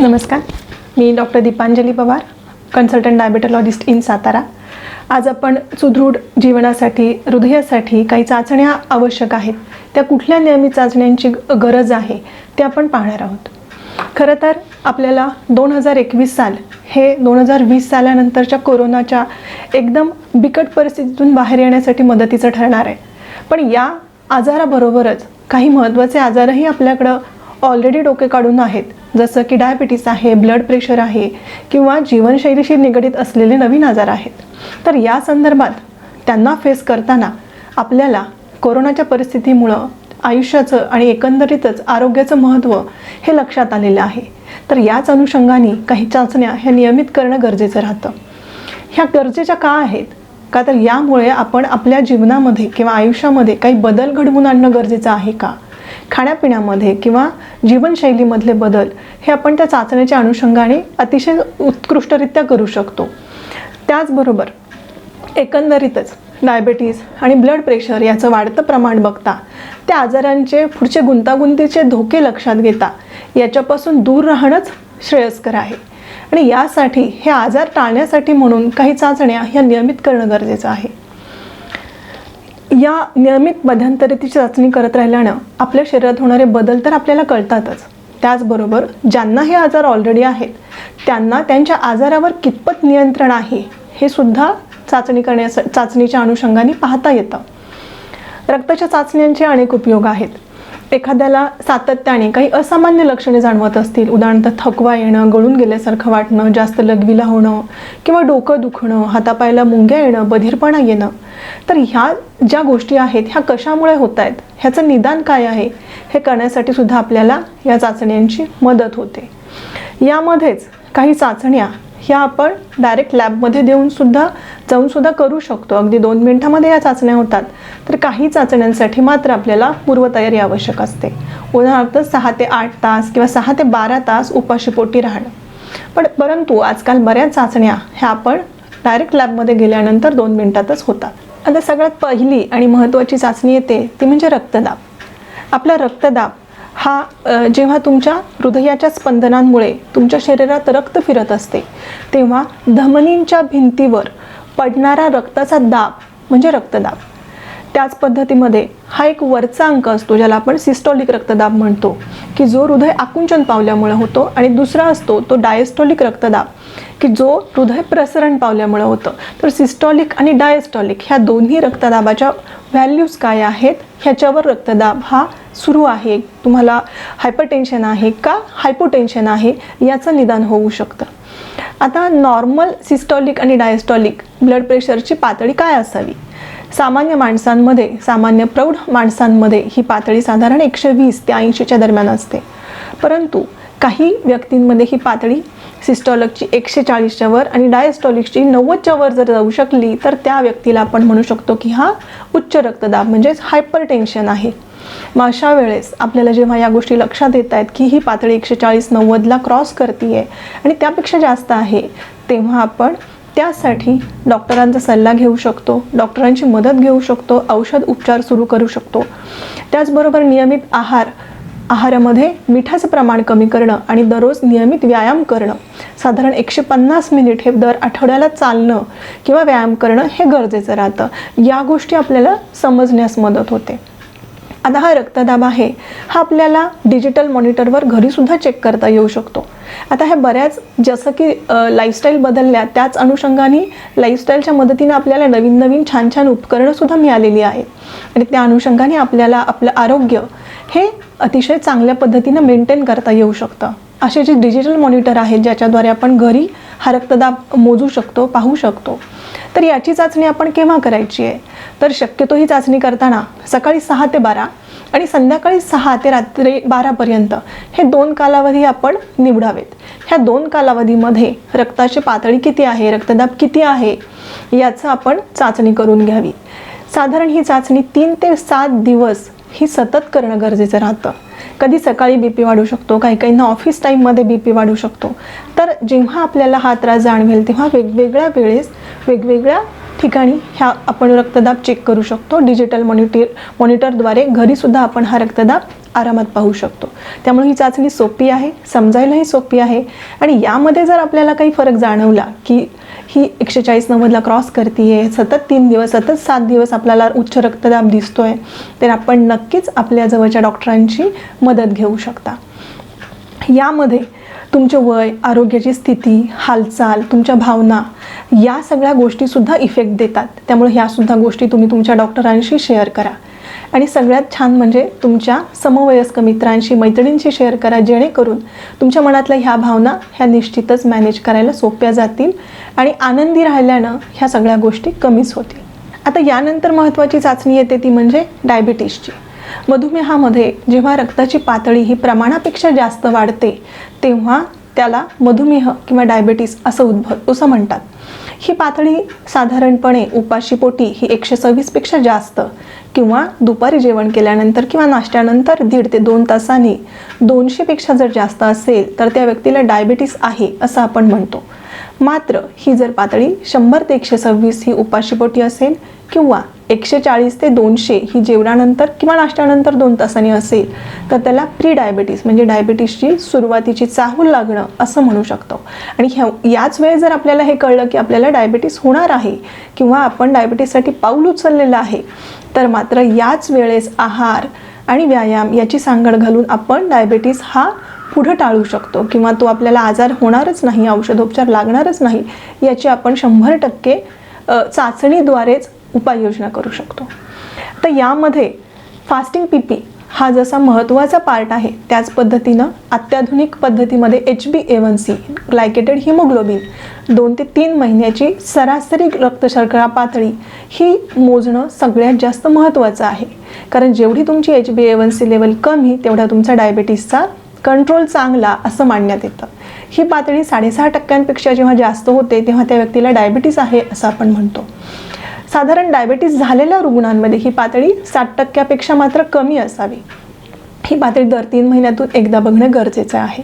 नमस्कार, मी doctor Dipanjali Pawar, consultant diabetologist in Satara. आज आपण सुदृढ जीवनासाठी हृदयासाठी काही चाचण्या आवश्यक आहेत, त्या कुठल्या नियमित चाचण्यांची गरज आहे ते आपण पाहणार आहोत। खरं तर आपल्याला 2021 साल हे 2020 सालानंतरच्या कोरोनाच्या एकदम बिकट परिस्थितीतून बाहेर येण्यासाठी मदतीचं ठरणार आहे। पण या आजाराबरोबरच काही महत्त्वाचे आजारही आपल्याकडं ऑलरेडी डोके काढून आहेत, जसं की डायबिटीस आहे, ब्लड प्रेशर आहे किंवा जीवनशैलीशी निगडित असलेले नवीन आजार आहेत। तर या संदर्भात त्यांना फेस करताना आपल्याला कोरोनाच्या परिस्थितीमुळं आयुष्याचं आणि एकंदरीतच आरोग्याचं महत्त्व हे लक्षात आलेलं आहे। तर याच अनुषंगाने काही चाचण्या ह्या नियमित करणं गरजेचं राहतं। ह्या गरजेच्या का आहेत? का तर यामुळे आपण आपल्या जीवनामध्ये किंवा आयुष्यामध्ये काही बदल घडवून आणणं गरजेचं आहे का? खाण्यापिण्यामध्ये किंवा जीवनशैलीमधले बदल हे आपण त्या चाचण्याच्या अनुषंगाने अतिशय उत्कृष्टरित्या करू शकतो। त्याचबरोबर एकंदरीतच डायबिटीज आणि ब्लड प्रेशर याचं वाढतं प्रमाण बघता, त्या आजारांचे पुढचे गुंतागुंतीचे धोके लक्षात घेता याच्यापासून दूर राहणंच श्रेयस्कर आहे। आणि यासाठी हे आजार टाळण्यासाठी म्हणून काही चाचण्या ह्या नियमित करणं गरजेचं आहे। या नियमित मध्यंतरीची चाचणी करत राहिल्यानं आपल्या शरीरात होणारे बदल तर आपल्याला कळतातच, त्याचबरोबर ज्यांना हे आजार ऑलरेडी आहेत त्यांना त्यांच्या आजारावर कितपत नियंत्रण आहे हे सुद्धा चाचणीच्या अनुषंगाने पाहता येतं। रक्ताच्या चाचण्यांचे अनेक उपयोग आहेत। एखाद्याला सातत्याने काही असामान्य लक्षणे जाणवत असतील, उदाहरणार्थ थकवा येणं, गळून गेल्यासारखं वाटणं, जास्त लघवीला होणं किंवा डोकं दुखणं, हातापायाला मुंग्या येणं, बधिरपणा येणं, तर ह्या ज्या गोष्टी आहेत ह्या कशामुळे होत आहेत, ह्याचं निदान काय आहे हे करण्यासाठी सुद्धा आपल्याला या चाचण्यांची मदत होते। यामध्येच काही चाचण्या ह्या आपण डायरेक्ट लॅबमध्ये जाऊन सुद्धा करू शकतो। अगदी 2 मिनिटांमध्ये या चाचण्या होतात। तर काही चाचण्यांसाठी मात्र आपल्याला पूर्वतयारी आवश्यक असते, उदाहरणार्थ 6 ते 8 तास किंवा 6 ते 12 तास उपाशीपोटी राहणं। परंतु आजकाल बऱ्याच चाचण्या ह्या आपण डायरेक्ट लॅबमध्ये गेल्यानंतर 2 मिनिटातच होतात। आता सगळ्यात पहिली आणि महत्त्वाची चाचणी येते ती म्हणजे रक्तदाब। आपला रक्तदाब हा जेव्हा तुमच्या हृदयाच्या स्पंदनांमुळे तुमच्या शरीरात रक्त फिरत असते तेव्हा धमनींच्या भिंतीवर पडणारा रक्ताचा दाब म्हणजे रक्तदाब। त्याच पद्धतीमध्ये हा एक वरचा अंक असतो ज्याला आपण सिस्टोलिक रक्तदाब म्हणतो, की जो हृदय आकुंचन पावल्यामुळे होतो, आणि दुसरा असतो तो डायस्टोलिक रक्तदाब की जो हृदय प्रसरण पावल्यामुळे होतं। तर सिस्टोलिक आणि डायस्टोलिक ह्या दोन्ही रक्तदाबाच्या व्हॅल्यूज काय आहेत ह्याच्यावर रक्तदाब हा सुरू आहे, तुम्हाला हायपरटेन्शन आहे का हायपोटेन्शन आहे याचं निदान होऊ शकतं। आता नॉर्मल सिस्टोलिक आणि डायस्टोलिक ब्लड प्रेशरची पातळी काय असावी? सामान्य माणसांमध्ये, सामान्य प्रौढ माणसांमध्ये ही पातळी साधारण 120 ते 80च्या दरम्यान असते। परंतु काही व्यक्तींमध्ये ही पातळी सिस्टोलिकची 140च्या वर आणि डायस्टोलिकची 90च्या वर जर जाऊ शकली तर त्या व्यक्तीला आपण म्हणू शकतो की हा उच्च रक्तदाब म्हणजेच हायपरटेन्शन आहे। मग अशा वेळेस आपल्याला जेव्हा या गोष्टी लक्षात येत आहेत की ही पातळी 140-90ला क्रॉस करते आणि त्यापेक्षा जास्त आहे, तेव्हा आपण त्यासाठी डॉक्टरांचा सल्ला घेऊ शकतो, डॉक्टरांची मदत घेऊ शकतो, औषध उपचार सुरू करू शकतो। त्याचबरोबर नियमित आहारामध्ये मिठाचं प्रमाण कमी करणं आणि दररोज नियमित व्यायाम करणं, साधारण 150 मिनिट हे दर आठवड्याला चालणं किंवा व्यायाम करणं हे गरजेचं राहतं। या गोष्टी आपल्याला समजण्यास मदत होते। आता हा रक्तदाब आहे हा आपल्याला डिजिटल मॉनिटरवर घरीसुद्धा चेक करता येऊ शकतो। आता हे बऱ्याच जसं की लाईफस्टाईल बदलल्या त्याच अनुषंगाने लाईफस्टाईलच्या मदतीने आपल्याला नवीन छान छान उपकरणंसुद्धा मिळालेली आहेत, आणि त्या अनुषंगाने आपल्याला आपलं आरोग्य हे अतिशय चांगल्या पद्धतीनं मेंटेन करता येऊ शकतं। असे जे डिजिटल मॉनिटर आहेत ज्याच्याद्वारे आपण घरी हा रक्तदाब मोजू शकतो, पाहू शकतो। तर याची चाचणी आपण केव्हा करायची आहे? तर शक्यतो ही चाचणी करताना सकाळी 6 ते 12 आणि संध्याकाळी 6 ते रात्री 12पर्यंत हे 2 कालावधी आपण निवडावेत। ह्या 2 कालावधीमध्ये रक्ताची पातळी किती आहे, रक्तदाब किती आहे याचं आपण चाचणी करून घ्यावी। साधारण ही चाचणी 3 ते 7 दिवस ही सतत करणं गरजेचं राहतं। कधी सकाळी BP वाढू शकतो, काहींना ऑफिस टाईममध्ये BP वाढू शकतो। तर जेव्हा आपल्याला हा त्रास जाणवेल तेव्हा वेगवेगळ्या वेळेस वेगवेगळ्या ठिकाणी ह्या आपण रक्तदाब चेक करू शकतो. डिजिटल मॉनिटरद्वारे घरीसुद्धा आपण हा रक्तदाब आरामात पाहू शकतो. त्यामुळे ही चाचणी सोपी आहे, समजायलाही सोपी आहे. आणि यामध्ये जर आपल्याला काही फरक जाणवला की ही 140/90ला क्रॉस करते, सतत 3 दिवस सतत 7 दिवस आपल्याला उच्च रक्तदाब दिसतोय, तर आपण नक्कीच आपल्या जवळच्या डॉक्टरांची मदत घेऊ शकता. यामध्ये तुमचे वय, आरोग्याची स्थिती, हालचाल, तुमच्या भावना या सगळ्या गोष्टीसुद्धा इफेक्ट देतात. त्यामुळे ह्यासुद्धा गोष्टी तुम्ही तुमच्या डॉक्टरांशी शेअर करा. आणि सगळ्यात छान म्हणजे तुमच्या समवयस्क मित्रांशी, मैत्रिणींशी शेअर करा, जेणेकरून तुमच्या मनातल्या ह्या भावना ह्या निश्चितच मॅनेज करायला सोप्या जातील आणि आनंदी राहिल्यानं ह्या सगळ्या गोष्टी कमीच होतील. आता यानंतर महत्त्वाची चाचणी येते ती म्हणजे डायबिटीसची. मधुमेहामध्ये जेव्हा रक्ताची पातळी ही प्रमाणापेक्षा जास्त वाढते तेव्हा त्याला मधुमेह किंवा डायबिटीस असं म्हणतात. ही पातळी साधारणपणे उपाशीपोटी ही 126पेक्षा जास्त किंवा दुपारी जेवण केल्यानंतर किंवा नाश्त्यानंतर 1.5 ते 2 तासांनी 200पेक्षा जर जास्त असेल तर त्या व्यक्तीला डायबिटीस आहे असं आपण म्हणतो. मात्र ही जर पातळी 100 ते 126 ही उपाशीपोटी असेल किंवा 140 ते 200 ही जेवणानंतर किंवा नाश्त्यानंतर 2 तासांनी असेल तर त्याला प्री डायबिटीस म्हणजे डायबिटीसची सुरुवातीची चाहूल लागणं असं म्हणू शकतो. आणि याच वेळेस जर आपल्याला हे कळलं की आपल्याला डायबिटीस होणार आहे किंवा आपण डायबिटीससाठी पाऊल उचललेलं आहे तर मात्र याच वेळेस आहार आणि व्यायाम याची सांगड घालून आपण डायबिटीस हा पुढं टाळू शकतो किंवा तो आपल्याला आजार होणारच नाही, औषधोपचार लागणारच नाही याची आपण 100% चाचणीद्वारेच उपाययोजना करू शकतो. तर यामध्ये फास्टिंग PP हा जसा महत्त्वाचा पार्ट आहे त्याच पद्धतीनं अत्याधुनिक पद्धतीमध्ये HbA1c ग्लायकेटेड हिमोग्लोबिन 2 ते 3 महिन्याची सरासरी रक्तशर्करा पातळी ही मोजणं सगळ्यात जास्त महत्त्वाचं आहे. कारण जेवढी तुमची HbA1c लेवल कमी तेवढा तुमचा डायबिटीसचा कंट्रोल चांगला असं मानण्यात येतं. ही पातळी 6.5% जेव्हा जास्त होते तेव्हा त्या व्यक्तीला डायबिटीस आहे असं आपण म्हणतो. साधारण डायबिटीस झालेल्या रुग्णांमध्ये ही पातळी 60%पेक्षा मात्र कमी असावी. ही पातळी दर 3 महिन्यातून एकदा बघणं गरजेचं आहे.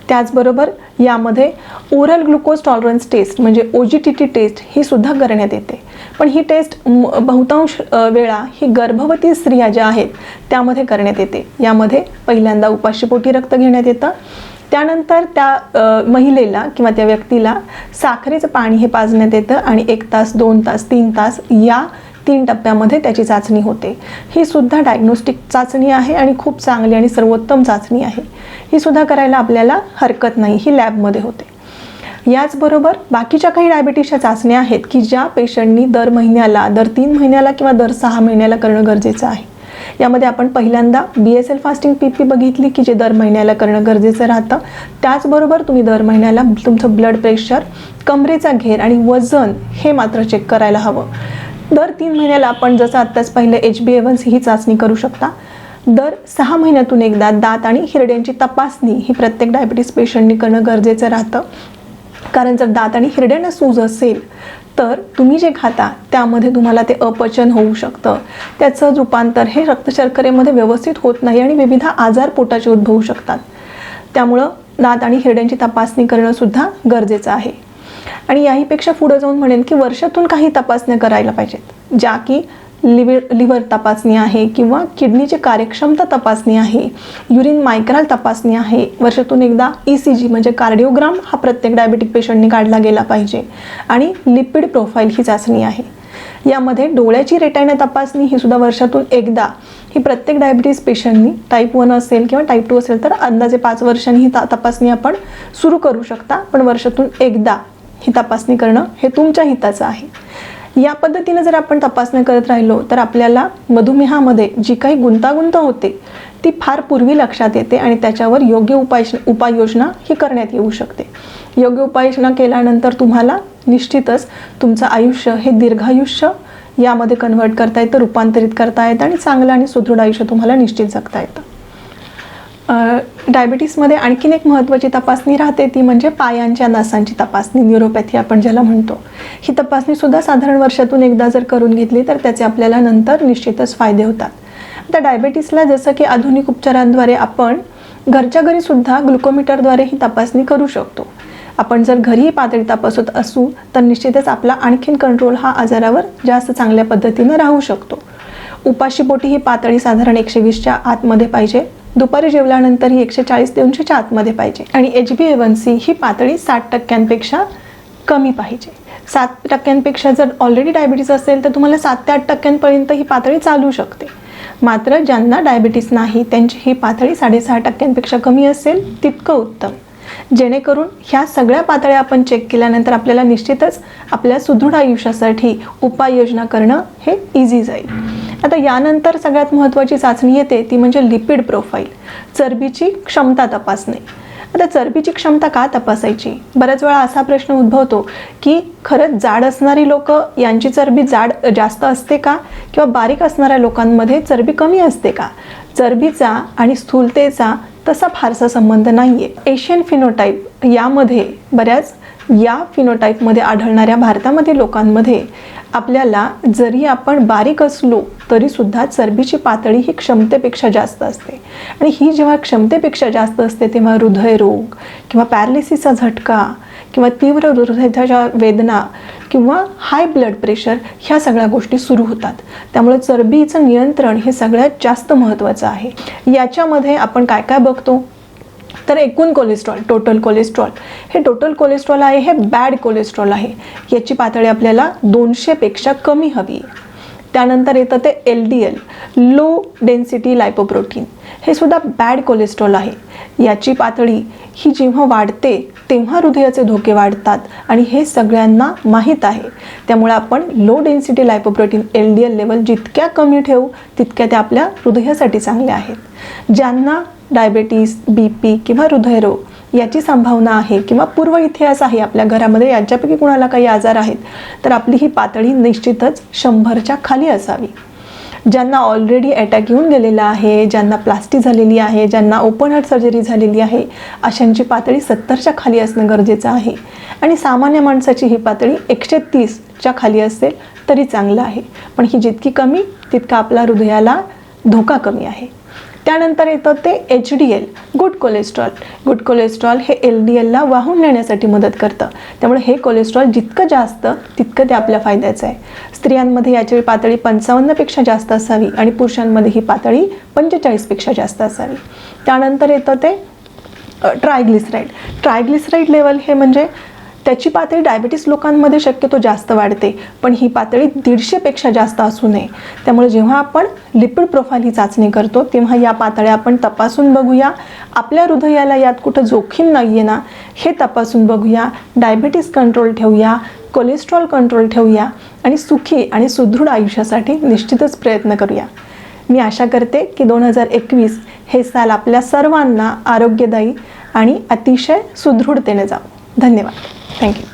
त्याचबरोबर यामध्ये ओरल ग्लुकोज टॉलरन्स टेस्ट म्हणजे OGTT टेस्ट ही सुद्धा करण्यात येते. पण ही टेस्ट बहुतांश वेळा ही गर्भवती स्त्रिया ज्या आहेत त्यामध्ये करण्यात येते. यामध्ये पहिल्यांदा उपाशीपोटी रक्त घेण्यात येतं, त्यानंतर त्या महिलेला किंवा त्या व्यक्तीला साखरेचं पाणी हे पाजण्यात येतं आणि 1 तास 2 तास 3 तास या 3 टप्प्यामध्ये त्याची चाचणी होते. ही सुद्धा डायग्नोस्टिक चाचणी आहे आणि खूप चांगली आणि सर्वोत्तम चाचणी आहे. ही सुद्धा करायला आपल्याला हरकत नाही, ही लॅबमध्ये होते. याचबरोबर बाकीच्या काही डायबिटीसच्या चाचण्या आहेत की ज्या पेशंटनी दर महिन्याला, दर 3 महिन्याला किंवा दर 6 महिन्याला करणं गरजेचं आहे. यामध्ये आपण पहिल्यांदा BSL फास्टिंग PP बघितली की जे दर महिन्याला करणं गरजेचं राहतं. त्याचबरोबर तुम्ही दर महिन्याला तुमचं ब्लड प्रेशर, कमरेचा घेर आणि वजन हे मात्र चेक करायला हवं. दर 3 महिन्याला आपण जसं आत्ताच पाहिलं HbA1c ही चाचणी करू शकता. दर 6 महिन्यातून एकदा दात आणि हिरड्यांची तपासणी ही प्रत्येक डायबिटीस पेशंटनी करणं गरजेचं राहतं. कारण जर दात आणि हिरड्यांना सूज असेल तर तुम्ही जे खाता त्यामध्ये तुम्हाला ते अपचन होऊ शकतं. त्याचं रूपांतर हे रक्तशर्करेमध्ये व्यवस्थित होत नाही आणि विविध आजार पोटाचे उद्भवू शकतात. त्यामुळं दात आणि हिरड्यांची तपासणी करणं सुद्धा गरजेचं आहे. आणि याहीपेक्षा पुढे जाऊन म्हणेन की वर्षातून काही तपासण्या करायला पाहिजेत, ज्या की लिव्हर तपासणी आहे किंवा किडनीची कार्यक्षमता तपासणी आहे, युरिन मायक्राल तपासणी आहे. वर्षातून एकदा ECG म्हणजे कार्डिओग्राम हा प्रत्येक डायबिटिक पेशंटनी काढला गेला पाहिजे. आणि लिपिड प्रोफाईल ही चाचणी आहे. यामध्ये डोळ्याची रेटायना तपासणी ही सुद्धा वर्षातून एकदा ही प्रत्येक डायबिटीस पेशंटनी टाईप 1 असेल किंवा टाईप 2 असेल तर अंदाजे 5 वर्षांनी ही तपासणी आपण सुरू करू शकता. पण वर्षातून एकदा ही तपासणी करणं हे तुमच्या हिताचं आहे. या पद्धतीने जर आपण तपासणी करत राहिलो तर आपल्याला मधुमेहामध्ये जी काही गुंतागुंत होते ती फार पूर्वी लक्षात येते आणि त्याच्यावर योग्य उपाययोजना ही करण्यात येऊ शकते. योग्य उपाययोजना केल्यानंतर तुम्हाला निश्चितच तुमचं आयुष्य हे दीर्घायुष्य यामध्ये कन्व्हर्ट करता येतं, रूपांतरित करता येतं आणि चांगलं आणि सुदृढ आयुष्य तुम्हाला निश्चित जगता येतं. डायबिटीसमध्ये आणखीन एक महत्त्वाची तपासणी राहते ती म्हणजे पायांच्या नसांची तपासणी, न्यूरोपॅथी आपण ज्याला म्हणतो. ही तपासणीसुद्धा साधारण वर्षातून एकदा जर करून घेतली तर त्याचे आपल्याला नंतर निश्चितच फायदे होतात. आता डायबिटीसला जसं की आधुनिक उपचारांद्वारे आपण घरच्या घरीसुद्धा ग्लुकोमीटरद्वारे ही तपासणी करू शकतो. आपण जर घरीही पातळी तपासत असू तर निश्चितच आपला आणखीन कंट्रोल हा आजारावर जास्त चांगल्या पद्धतीनं राहू शकतो. उपाशीपोटी ही पातळी साधारण 120च्या आतमध्ये पाहिजे. दुपारी जेवल्यानंतर ही 140 ते 200च्या आतमध्ये पाहिजे. आणि HbA1c ही पातळी 60% कमी पाहिजे. 7% जर ऑलरेडी डायबिटीस असेल तर तुम्हाला 7 ते 8% ही पातळी चालू शकते. मात्र ज्यांना डायबिटीस नाही त्यांची ही पातळी 6.5% कमी असेल तितकं उत्तम. जेणेकरून ह्या सगळ्या पातळ्या आपण चेक केल्यानंतर आपल्याला निश्चितच आपल्या सुदृढ आयुष्यासाठी उपाययोजना करणं हे इझी जाईल. आता यानंतर सगळ्यात महत्त्वाची चाचणी येते ती म्हणजे लिपिड प्रोफाईल, चरबीची क्षमता तपासणे. आता चरबीची क्षमता का तपासायची? बऱ्याच वेळा असा प्रश्न उद्भवतो की खरंच जाड असणारी लोक यांची चरबी जास्त असते का, किंवा बारीक असणाऱ्या लोकांमध्ये चरबी कमी असते का? चरबीचा आणि स्थूलतेचा तसा फारसा संबंध नाही आहे. एशियन फिनोटाईप यामध्ये बऱ्याच या फिनोटाईपमध्ये आढळणाऱ्या भारतामध्ये लोकांमध्ये आपल्याला जरी आपण बारीक असलो तरीसुद्धा चरबीची पातळी ही क्षमतेपेक्षा जास्त असते. आणि ही जेव्हा क्षमतेपेक्षा जास्त असते तेव्हा हृदयरोग किंवा पॅरालिसिसचा झटका किंवा तीव्र हृदयाच्या वेदना किंवा हाय ब्लड प्रेशर ह्या सगळ्या गोष्टी सुरू होतात. त्यामुळे चरबीचं नियंत्रण हे सगळ्यात जास्त महत्त्वाचं आहे. याच्यामध्ये आपण काय काय बघतो तर एकूण कोलेस्ट्रॉल, टोटल कोलेस्ट्रॉल, हे टोटल कोलेस्ट्रॉल आहे हे बॅड कोलेस्ट्रॉल आहे. याची पातळी आपल्याला 200पेक्षा कमी हवी आहे. त्यानंतर येतं ते LDL, लो डेन्सिटी लायपोप्रोटीन, हे सुद्धा बॅड कोलेस्ट्रॉल आहे. याची पातळी ही जेव्हा वाढते तेव्हा हृदयाचे धोके वाढतात आणि हे सगळ्यांना माहीत आहे. त्यामुळे आपण लो डेन्सिटी लायपोप्रोटीन LDL लेवल जितक्या कमी ठेवू तितक्या त्या आपल्या हृदयासाठी चांगल्या आहेत. ज्यांना डायबेटीस, BP किंवा हृदयरोग याची संभावना आहे किंवा पूर्व इतिहास आहे आपल्या घरामध्ये, यांच्यापैकी कुणाला काही आजार आहेत तर आपली ही पातळी निश्चितच 100च्या खाली असावी. ज्यांना ऑलरेडी अटॅक येऊन गेलेला आहे, ज्यांना प्लास्टिक झालेली आहे, ज्यांना ओपन हार्ट सर्जरी झालेली आहे, अशांची पातळी 70च्या खाली असणं गरजेचं आहे. आणि सामान्य माणसाची ही पातळी 130च्या खाली असेल तरी चांगलं आहे. पण ही जितकी कमी तितका आपला हृदयाला धोका कमी आहे. त्यानंतर येतं ते HDL, good cholesterol. Good cholesterol हे LDLला वाहून नेण्यासाठी मदत करतं. त्यामुळे हे कोलेस्ट्रॉल जितकं जास्त तितकं ते आपल्या फायद्याचं आहे. स्त्रियांमध्ये याची पातळी 55पेक्षा जास्त असावी आणि पुरुषांमध्ये ही पातळी 45पेक्षा जास्त असावी. त्यानंतर येतं ते ट्रायग्लिसराईड. ट्रायग्लिसराईड लेवल हे म्हणजे त्याची पातळी डायबिटीस लोकांमध्ये शक्यतो जास्त वाढते, पण ही पातळी 150पेक्षा जास्त असू नये. त्यामुळे जेव्हा आपण लिपिड प्रोफाईल ही चाचणी करतो तेव्हा या पातळ्या आपण तपासून बघूया. आपल्या हृदयाला यात कुठं जोखीम नाही आहे ना हे तपासून बघूया. डायबिटीस कंट्रोल ठेवूया, कोलेस्ट्रॉल कंट्रोल ठेवूया आणि सुखी आणि सुदृढ आयुष्यासाठी निश्चितच प्रयत्न करूया. मी आशा करते की 2021 हे साल आपल्या सर्वांना आरोग्यदायी आणि अतिशय सुदृढतेने जावं. धन्यवाद. थँक्यू.